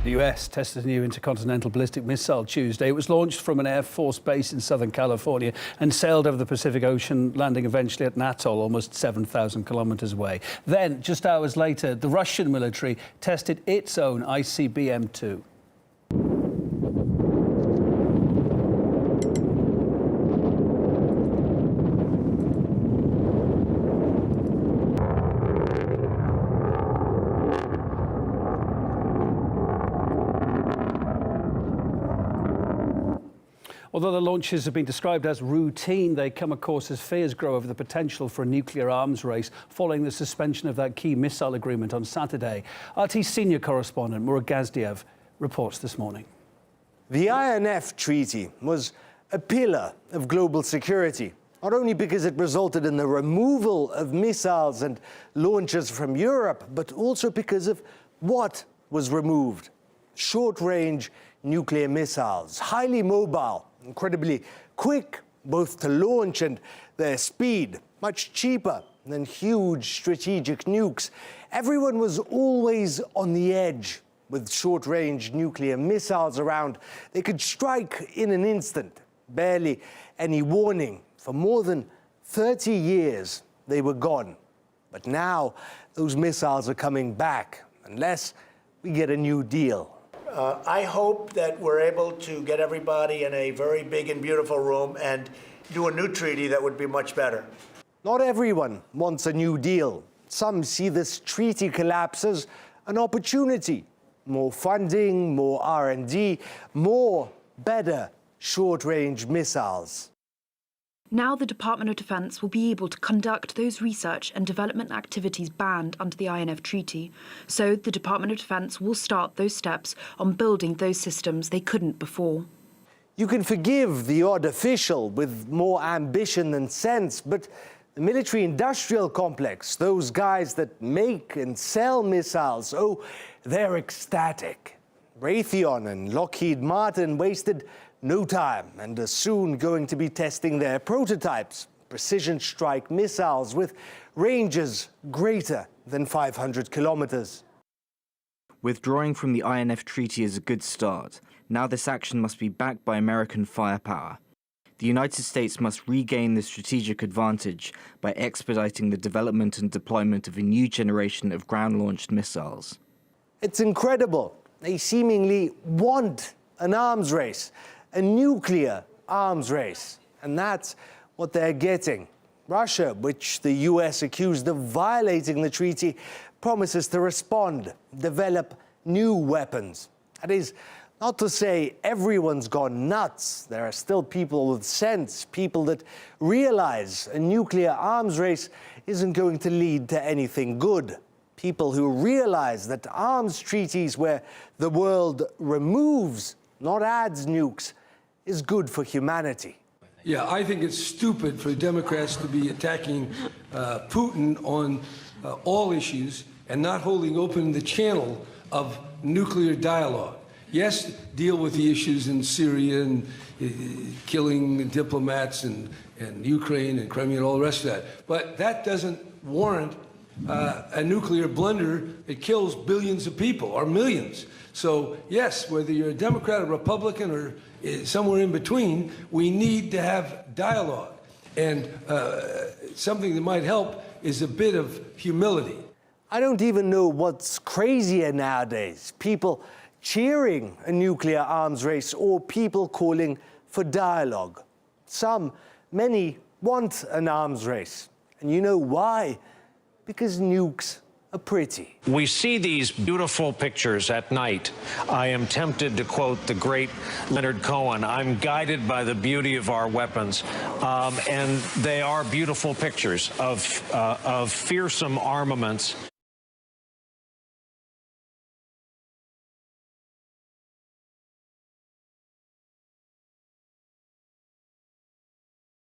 The US tested a new intercontinental ballistic missile Tuesday. It was launched from an Air Force base in Southern California and sailed over the Pacific Ocean, landing eventually at an atoll almost 7,000 kilometers away. Then, just hours later, the Russian military tested its own ICBM-2. Although the launches have been described as routine, they come, of course, as fears grow over the potential for a nuclear arms race following the suspension of that key missile agreement on Saturday. RT senior correspondent Murat Gazdiev reports this morning. The INF Treaty was a pillar of global security, not only because it resulted in the removal of missiles and launches from Europe, but also because of what was removed. Short-range nuclear missiles, highly mobile, incredibly quick, both to launch and their speed, much cheaper than huge strategic nukes. Everyone was always on the edge with short-range nuclear missiles around. They could strike in an instant, barely any warning. For more than 30 years, they were gone. But now, those missiles are coming back, unless we get a new deal. I hope that we're able to get everybody in a very big and beautiful room and do a new treaty that would be much better. Not everyone wants a new deal. Some see this treaty collapse as an opportunity. More funding, more R&D, more, better short-range missiles. Now the Department of Defense will be able to conduct those research and development activities banned under the INF Treaty. So the Department of Defense will start those steps on building those systems they couldn't before. You can forgive the odd official with more ambition than sense, but the military-industrial complex, those guys that make and sell missiles, oh, they're ecstatic. Raytheon and Lockheed Martin wasted no time and are soon going to be testing their prototypes, precision strike missiles with ranges greater than 500 kilometers. Withdrawing from the INF Treaty is a good start. Now this action must be backed by American firepower. The United States must regain the strategic advantage by expediting the development and deployment of a new generation of ground-launched missiles. It's incredible. They seemingly want an arms race, a nuclear arms race. And that's what they're getting. Russia, which the US accused of violating the treaty, promises to respond, develop new weapons. That is not to say everyone's gone nuts. There are still people with sense, people that realize a nuclear arms race isn't going to lead to anything good. People who realize that arms treaties where the world removes, not adds nukes, is good for humanity. Yeah, I think it's stupid for Democrats to be attacking Putin on all issues and not holding open the channel of nuclear dialogue. Yes, deal with the issues in Syria and killing diplomats and Ukraine and Crimea and all the rest of that. But that doesn't warrant a nuclear blunder that kills billions of people or millions. So, yes, whether you're a Democrat or Republican or somewhere in between, we need to have dialogue. And something that might help is a bit of humility. I don't even know what's crazier nowadays. People cheering a nuclear arms race or people calling for dialogue. Many want an arms race. And you know why? Because nukes are pretty. We see these beautiful pictures at night. I am tempted to quote the great Leonard Cohen, I'm guided by the beauty of our weapons. And they are beautiful pictures of fearsome armaments.